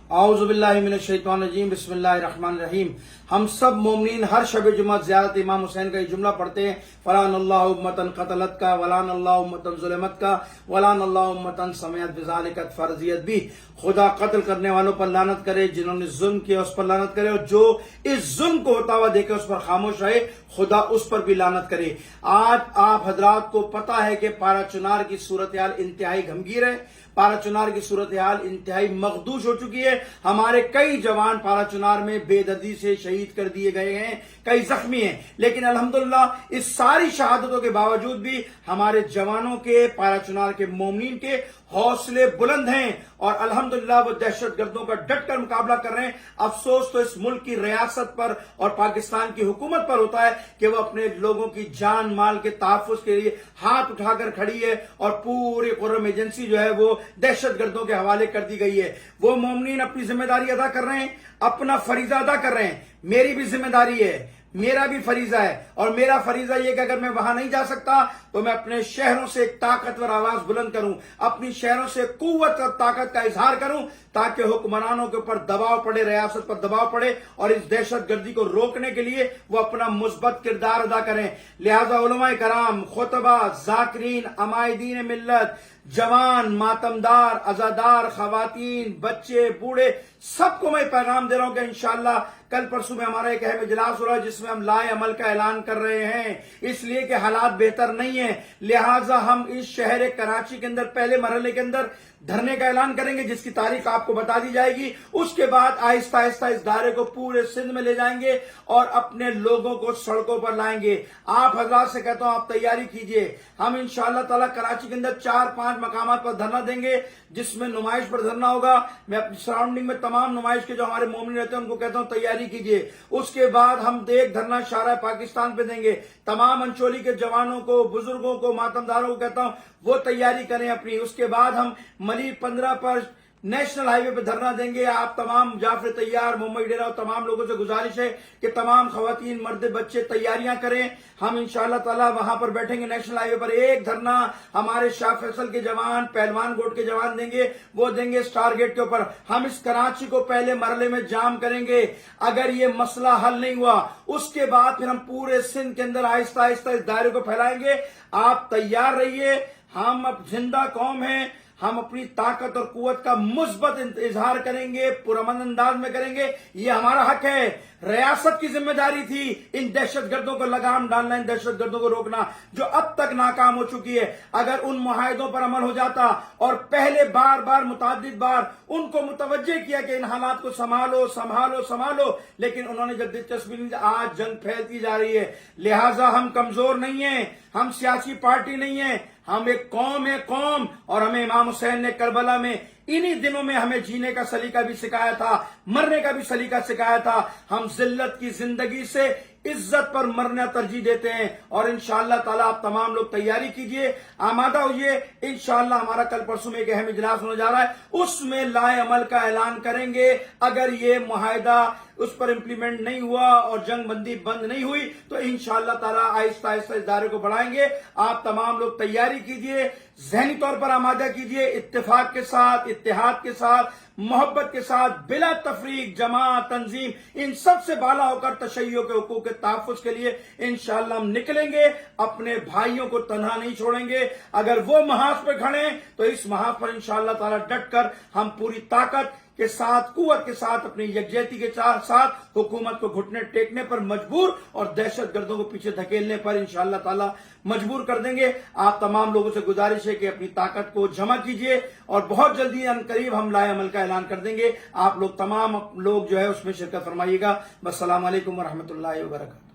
اعوذ باللہ من الشیطان الرجیم بسم اللہ الرحمن الرحیم۔ ہم سب مومنین ہر شب جمعہ زیارت امام حسین کا یہ جملہ پڑھتے ہیں، فلان اللہ امتن قتلت کا، ولان اللہ امتن ظلمت کا، ولان اللہ امتن سمعت بذالکت فرضیت بھی۔ خدا قتل کرنے والوں پر لعنت کرے، جنہوں نے ظلم کیا اس پر لعنت کرے، اور جو اس ظلم کو ہوتا ہوا دیکھے اس پر خاموش رہے، خدا اس پر بھی لعنت کرے۔ آج آپ حضرات کو پتا ہے کہ پارا چنار کی صورتحال انتہائی گھمگیر ہے، پارا چنار کی صورتحال انتہائی مخدوش ہو چکی ہے۔ ہمارے کئی جوان پارا چنار میں بے دردی سے شہید کر دیے گئے ہیں، کئی زخمی ہیں، لیکن الحمدللہ اس ساری شہادتوں کے باوجود بھی ہمارے جوانوں کے، پارا چنار کے مومنین کے حوصلے بلند ہیں، اور الحمدللہ وہ دہشت گردوں کا ڈٹ کر مقابلہ کر رہے ہیں۔ افسوس تو اس ملک کی ریاست پر اور پاکستان کی حکومت پر ہوتا ہے کہ وہ اپنے لوگوں کی جان مال کے تحفظ کے لیے ہاتھ اٹھا کر کھڑی ہے، اور پوری قرم ایجنسی جو ہے وہ دہشت گردوں کے حوالے کر دی گئی ہے۔ وہ مومنین اپنی ذمہ داری ادا کر رہے ہیں، اپنا فریضہ ادا کر رہے ہیں۔ میری بھی ذمہ داری ہے، میرا بھی فریضہ ہے، اور میرا فریضہ یہ کہ اگر میں وہاں نہیں جا سکتا تو میں اپنے شہروں سے ایک طاقتور آواز بلند کروں، اپنی شہروں سے قوت اور طاقت کا اظہار کروں، تاکہ حکمرانوں کے اوپر دباؤ پڑے، ریاست پر دباؤ پڑے، اور اس دہشت گردی کو روکنے کے لیے وہ اپنا مثبت کردار ادا کریں۔ لہذا علماء کرام، خطبہ، ذاکرین، عمائدین ملت، جوان، ماتمدار، عزادار، خواتین، بچے، بوڑھے، سب کو میں پیغام دے رہا ہوں کہ انشاءاللہ کل پرسوں میں ہمارا ایک اہم اجلاس ہو رہا ہے جس میں ہم لائے عمل کا اعلان کر رہے ہیں، اس لیے کہ حالات بہتر نہیں ہیں۔ لہٰذا ہم اس شہر کراچی کے اندر پہلے مرحلے کے اندر دھرنے کا اعلان کریں گے، جس کی تاریخ آپ کو بتا دی جائے گی۔ اس کے بعد آہستہ آہستہ اس دائرے کو پورے سندھ میں لے جائیں گے اور اپنے لوگوں کو سڑکوں پر لائیں گے۔ آپ حضرات سے کہتا ہوں آپ تیاری کیجئے، ہم انشاءاللہ تعالی کراچی کے اندر 4-5 مقامات پر دھرنا دیں گے، جس میں نمائش پر دھرنا ہوگا۔ میں اپنی سراؤنڈنگ میں تمام نمائش کے جو ہمارے مومن رہتے ہیں ان کو کہتا ہوں تیاری کیجئے۔ اس کے بعد ہم ایک دھرنا شارع پاکستان پہ دیں گے۔ تمام انچولی کے جوانوں کو، بزرگوں کو، ماتمداروں کو کہتا ہوں وہ تیاری کریں اپنی۔ اس کے بعد ہم ملی 15 پر نیشنل ہائی وے پہ دھرنا دیں گے۔ آپ تمام جعفر طیار، محمد ڈیرہ اور تمام لوگوں سے گزارش ہے کہ تمام خواتین، مرد، بچے تیاریاں کریں۔ ہم انشاءاللہ تعالی وہاں پر بیٹھیں گے نیشنل ہائی وے پر۔ ایک دھرنا ہمارے شاہ فیصل کے جوان، پہلوان گوٹ کے جوان دیں گے، وہ دیں گے اسٹار گیٹ کے اوپر۔ ہم اس کراچی کو پہلے مرحلے میں جام کریں گے۔ اگر یہ مسئلہ حل نہیں ہوا اس کے بعد پھر ہم پورے سندھ کے اندر آہستہ آہستہ اس دائرے کو پھیلائیں گے۔ آپ تیار رہیے، ہم اب زندہ قوم ہیں، ہم اپنی طاقت اور قوت کا مثبت اظہار کریں گے، پرامن انداز میں کریں گے۔ یہ ہمارا حق ہے، ریاست کی ذمہ داری تھی ان دہشت گردوں کو لگام ڈالنا، ان دہشت گردوں کو روکنا جو اب تک ناکام ہو چکی ہے۔ اگر ان معاہدوں پر عمل ہو جاتا اور پہلے بار متعدد بار ان کو متوجہ کیا کہ ان حالات کو سنبھالو سنبھالو سنبھالو، لیکن انہوں نے جب دلچسپی نہیں، آج جنگ پھیلتی جا رہی ہے۔ لہٰذا ہم کمزور نہیں ہیں، ہم سیاسی پارٹی نہیں ہیں، ہم ایک قوم ہے، قوم، اور ہمیں امام حسین نے کربلا میں انہی دنوں میں ہمیں جینے کا سلیقہ بھی سکھایا تھا، مرنے کا بھی سلیقہ سکھایا تھا۔ ہم ذلت کی زندگی سے عزت پر مرنا ترجیح دیتے ہیں، اور انشاءاللہ تعالیٰ آپ تمام لوگ تیاری کیجئے، آمادہ ہوئیے۔ انشاءاللہ ہمارا کل پرسوں میں ایک اہم اجلاس ہونے جا رہا ہے، اس میں لائے عمل کا اعلان کریں گے۔ اگر یہ معاہدہ اس پر امپلیمنٹ نہیں ہوا اور جنگ بندی بند نہیں ہوئی تو انشاءاللہ تعالیٰ آہستہ آہستہ اس دائرے کو بڑھائیں گے۔ آپ تمام لوگ تیاری کیجئے، ذہنی طور پر آمادہ کیجئے، اتفاق کے ساتھ، اتحاد کے ساتھ، محبت کے ساتھ، بلا تفریق، جماعت، تنظیم، ان سب سے بالا ہو کر تشیع کے حقوق کے تحفظ کے لیے انشاءاللہ ہم نکلیں گے۔ اپنے بھائیوں کو تنہا نہیں چھوڑیں گے۔ اگر وہ محاذ پہ کھڑے ہیں تو اس محاذ پر انشاءاللہ تعالیٰ ڈٹ کر ہم پوری طاقت کے ساتھ، قوت کے ساتھ، اپنی یکجہتی کے ساتھ حکومت کو گھٹنے ٹیکنے پر مجبور اور دہشت گردوں کو پیچھے دھکیلنے پر انشاءاللہ تعالی مجبور کر دیں گے۔ آپ تمام لوگوں سے گزارش ہے کہ اپنی طاقت کو جمع کیجئے، اور بہت جلدی ان قریب ہم لائے عمل کا اعلان کر دیں گے۔ آپ لوگ تمام لوگ جو ہے اس میں شرکت فرمائیے گا۔ السلام علیکم ورحمۃ اللہ وبرکاتہ۔